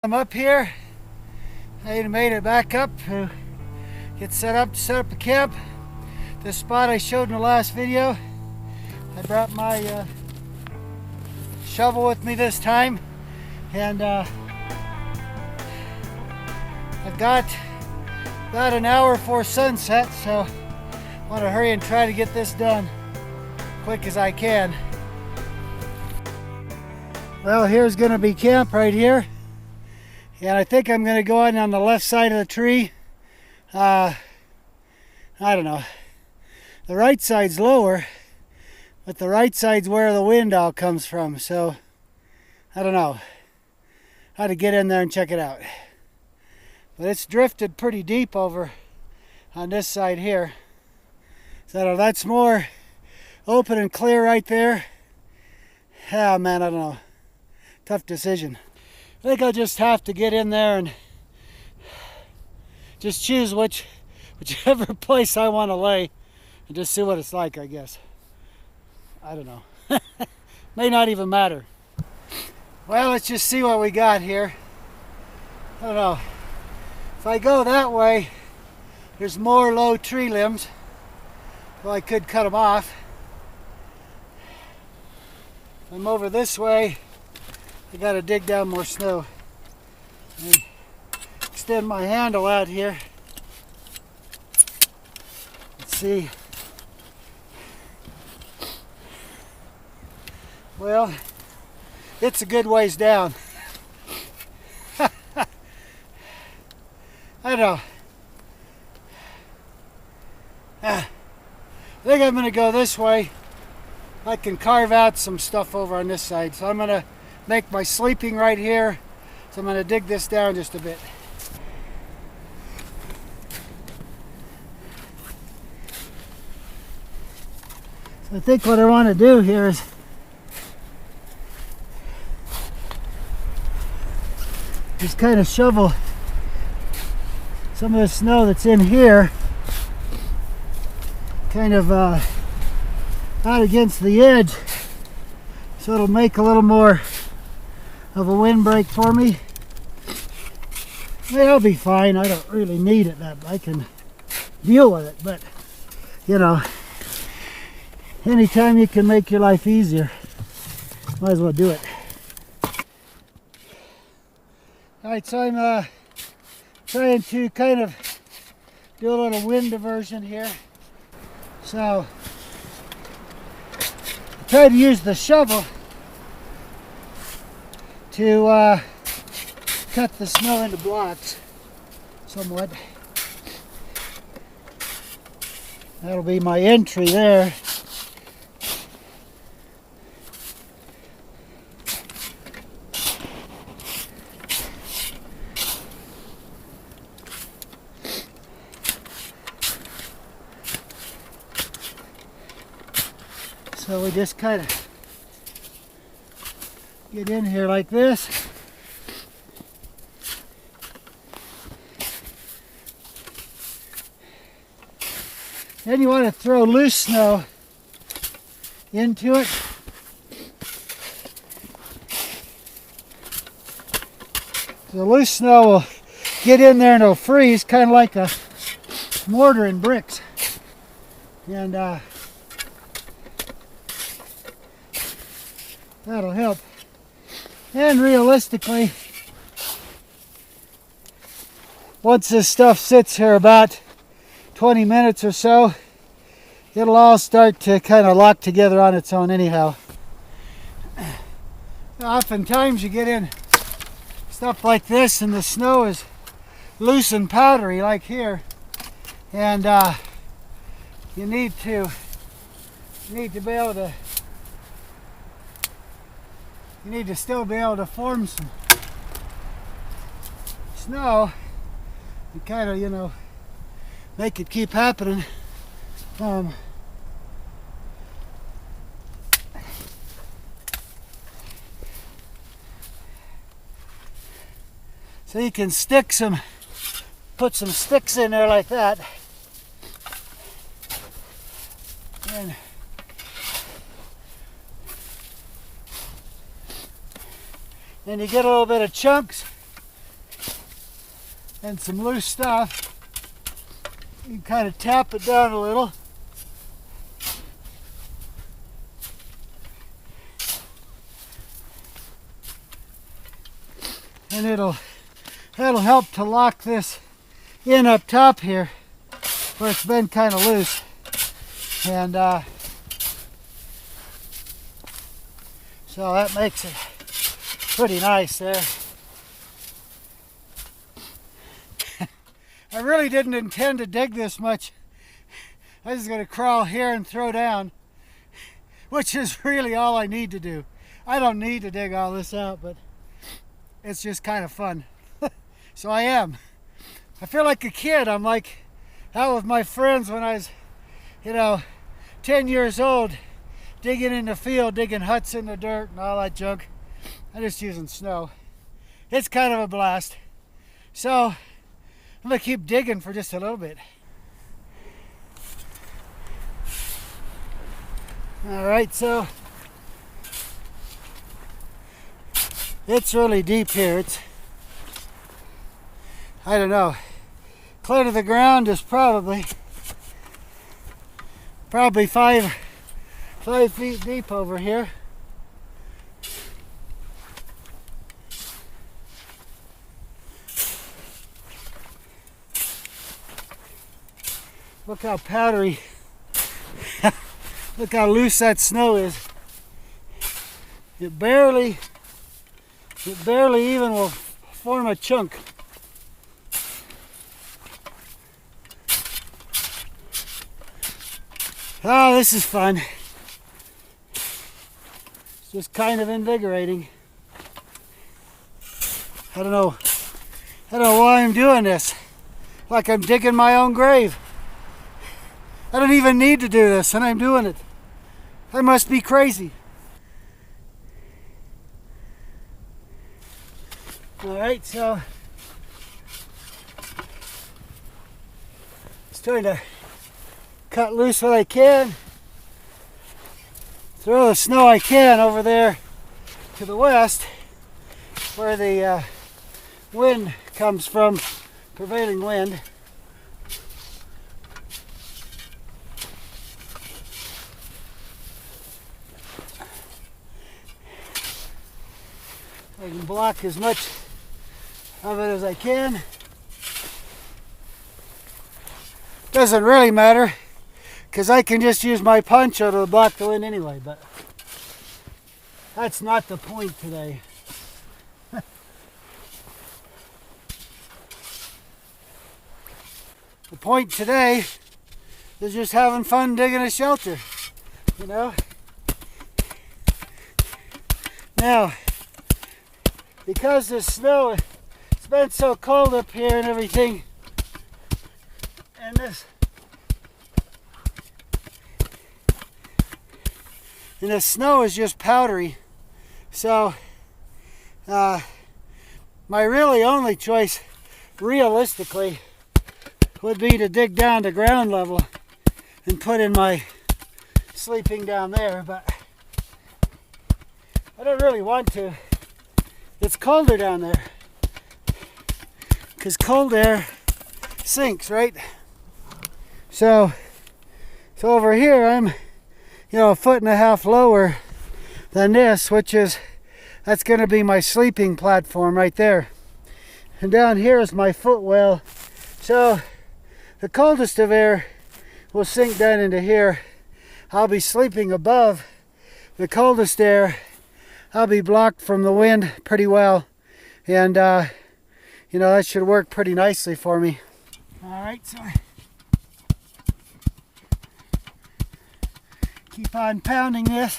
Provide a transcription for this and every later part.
I'm up here. I made it back up to get set up the camp. This spot I showed in the last video. I brought my shovel with me this time, and I've got about an hour before sunset, so I want to hurry and try to get this done quick as I can. Well, here's going to be camp right here. And I think I'm going to go in on the left side of the tree. I don't know. The right side's lower, but the right side's where the wind all comes from. So, I don't know how to get in there and check it out. But it's drifted pretty deep over on this side here. So that's more open and clear right there. Ah, man, I don't know. Tough decision. I think I'll just have to get in there and just choose whichever place I want to lay and just see what it's like, I guess. I don't know. May not even matter. Well, let's just see what we got here. I don't know. If I go that way, there's more low tree limbs. Well, I could cut them off. If I'm over this way, I gotta dig down more snow. And extend my handle out here. Let's see. Well, it's a good ways down. I don't know. I think I'm gonna go this way. I can carve out some stuff over on this side, so I'm gonna make my sleeping right here. So I'm going to dig this down just a bit. So I think what I want to do here is just kind of shovel some of the snow that's in here kind of out against the edge, so it'll make a little more of a windbreak for me. It'll be fine. I don't really need it. I can deal with it, but you know, anytime you can make your life easier, might as well do it. Alright, so I'm trying to kind of do a little wind diversion here. So I try to use the shovel to cut the snow into blocks somewhat. That'll be my entry there. So we just kind of get in here like this. Then you want to throw loose snow into it. The loose snow will get in there and it'll freeze, kind of like a mortar and bricks. And that'll help. And realistically, once this stuff sits here about 20 minutes or so, it'll all start to kind of lock together on its own anyhow. Oftentimes you get in stuff like this and the snow is loose and powdery like here, and you need to be able to still be able to form some snow and kind of, you know, make it keep happening. So you can put some sticks in there like that, and Then you get a little bit of chunks and some loose stuff. You can kind of tap it down a little. And that'll help to lock this in up top here where it's been kind of loose. And so that makes it pretty nice there. I really didn't intend to dig this much. I was going to crawl here and throw down, which is really all I need to do. I don't need to dig all this out, but it's just kind of fun. So I am. I feel like a kid. I'm like out with my friends when I was, 10 years old, digging in the field, digging huts in the dirt and all that junk. I'm just using snow. It's kind of a blast. So I'm going to keep digging for just a little bit. All right, so it's really deep here. I don't know. Clear to the ground is probably 5 feet deep over here. Look how powdery, look how loose that snow is. It barely even will form a chunk. Oh, this is fun. It's just kind of invigorating. I don't know why I'm doing this. Like I'm digging my own grave. I don't even need to do this, and I'm doing it. I must be crazy. All right, so just trying to cut loose what I can. Throw the snow I can over there to the west, where the wind comes from, prevailing wind. I can block as much of it as I can. Doesn't really matter, because I can just use my poncho to block the wind anyway, but that's not the point today. The point today is just having fun digging a shelter, Now, because the snow, it's been so cold up here and everything, and the snow is just powdery, so my really only choice, realistically, would be to dig down to ground level and put in my sleeping down there, but I don't really want to. It's colder down there, because cold air sinks, right? So over here I'm, a foot and a half lower than this, that's going to be my sleeping platform right there. And down here is my footwell. So the coldest of air will sink down into here. I'll be sleeping above the coldest air. I'll be blocked from the wind pretty well, and that should work pretty nicely for me. All right, so keep on pounding this.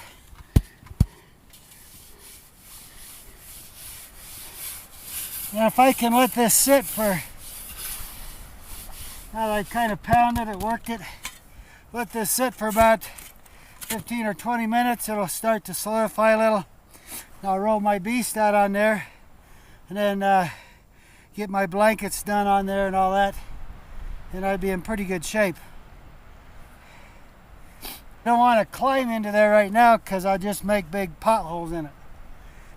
Now if I can let this sit for, now that I kind of pounded it, worked it, let this sit for about 15 or 20 minutes, it'll start to solidify a little. I'll roll my beast out on there, and then get my blankets done on there and all that, and I'd be in pretty good shape. I don't want to climb into there right now because I'll just make big potholes in it.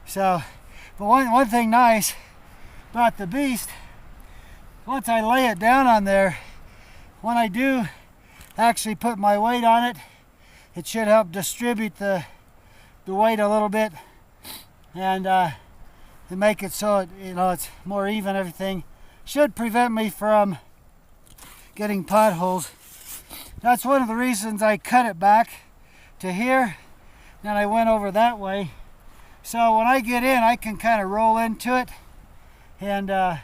So, but one thing nice about the beast, once I lay it down on there, when I do actually put my weight on it, it should help distribute the weight a little bit, and to make it so it's more even. Everything should prevent me from getting potholes. That's one of the reasons I cut it back to here, then I went over that way, so when I get in I can kind of roll into it, and that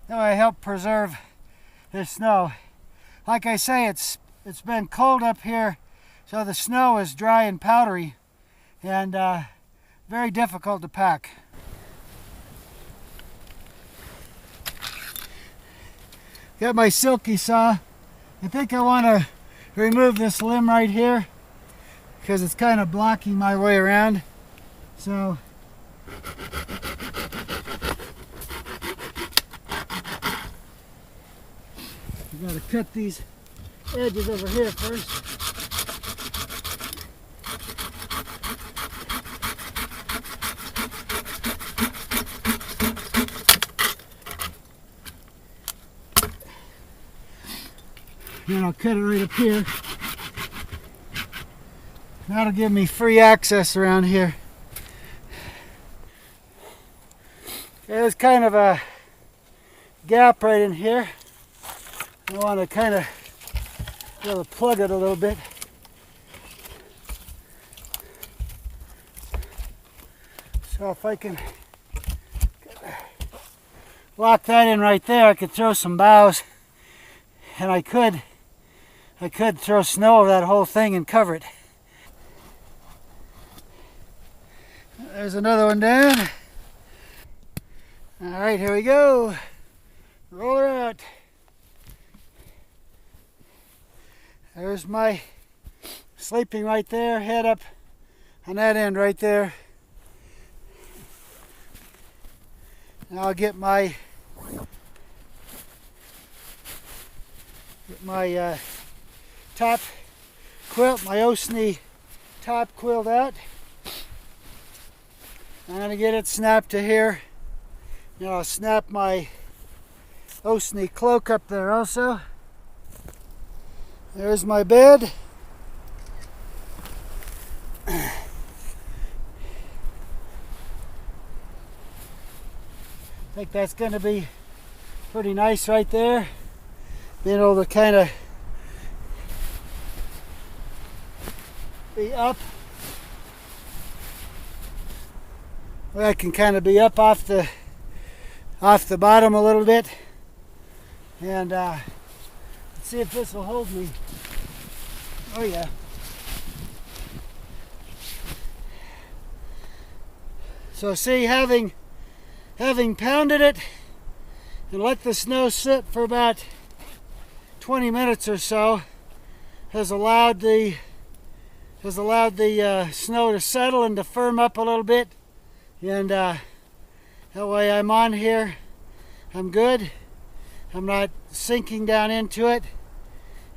way I help preserve the snow. Like I say, it's been cold up here, so the snow is dry and powdery, and very difficult to pack. Got my silky saw. I think I want to remove this limb right here because it's kind of blocking my way around. So you got to cut these edges over here first. And I'll cut it right up here. That'll give me free access around here. There's kind of a gap right in here. I want to kind of plug it a little bit. So if I can lock that in right there, I could throw some boughs, and I could throw snow over that whole thing and cover it. There's another one down. All right, here we go. Roll her out. There's my sleeping right there, head up on that end right there. Now I'll get my top quilt, my Osni Top Quilt out. I'm going to get it snapped to here. Now I'll snap my Osni Cloak up there also. There's my bed. I think that's going to be pretty nice right there. Being able to kind of be up. Well, I can kind of be up off the bottom a little bit, and let's see if this will hold me. Oh yeah. So see, having pounded it and let the snow sit for about 20 minutes or so has allowed the snow to settle and to firm up a little bit, and that way I'm on here, I'm good, I'm not sinking down into it,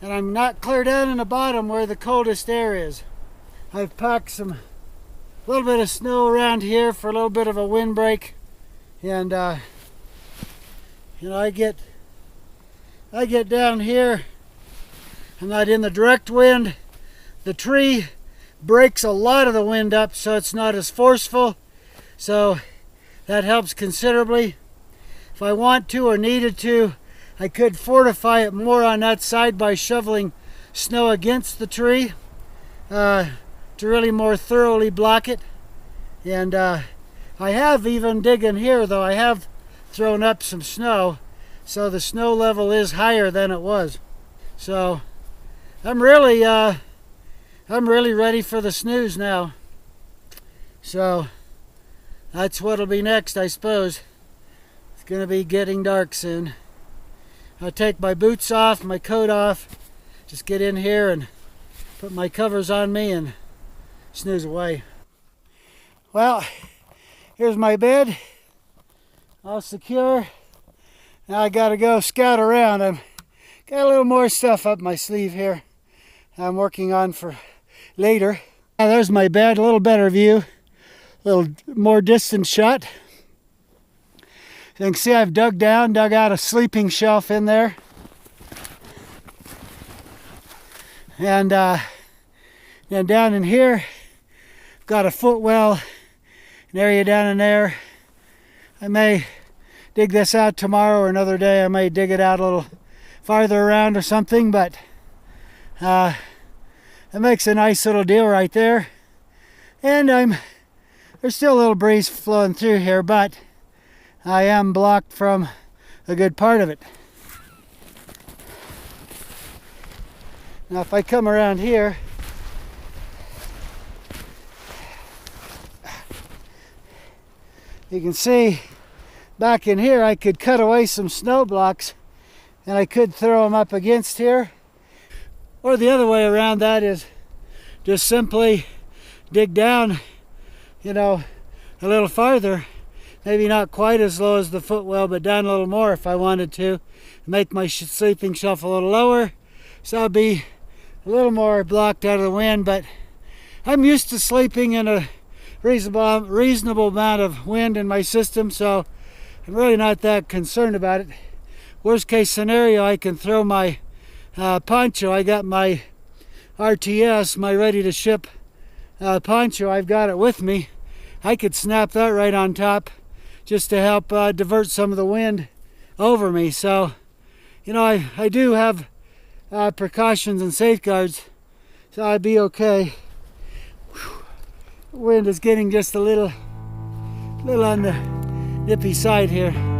and I'm not clear down in the bottom where the coldest air is. I've packed a little bit of snow around here for a little bit of a windbreak, and I get down here, I'm not in the direct wind. The tree breaks a lot of the wind up, so it's not as forceful, so that helps considerably. If I want to or needed to, I could fortify it more on that side by shoveling snow against the tree to really more thoroughly block it. And I have even digging here, though I have thrown up some snow, so the snow level is higher than it was. So I'm really ready for the snooze now. So that's what'll be next, I suppose. It's gonna be getting dark soon. I'll take my boots off, my coat off, just get in here and put my covers on me and snooze away. Well, here's my bed, all secure. Now I gotta go scout around. I've got a little more stuff up my sleeve here I'm working on for later. Now there's my bed, a little better view, a little more distant shot. You can see I've dug out a sleeping shelf in there. And then down in here, got a footwell, an area down in there. I may dig this out tomorrow or another day. I may dig it out a little farther around or something, but it makes a nice little deal right there. And there's still a little breeze flowing through here, but I am blocked from a good part of it. Now if I come around here, you can see back in here I could cut away some snow blocks and I could throw them up against here. Or the other way around that is just simply dig down, a little farther. Maybe not quite as low as the footwell, but down a little more if I wanted to. Make my sleeping shelf a little lower, so I'll be a little more blocked out of the wind. But I'm used to sleeping in a reasonable amount of wind in my system, so I'm really not that concerned about it. Worst case scenario, I can throw my poncho. I got my RTS, my ready to ship poncho. I've got it with me. I could snap that right on top just to help divert some of the wind over me. So, I do have precautions and safeguards, so I'd be okay. Whew. The wind is getting just a little on the nippy side here.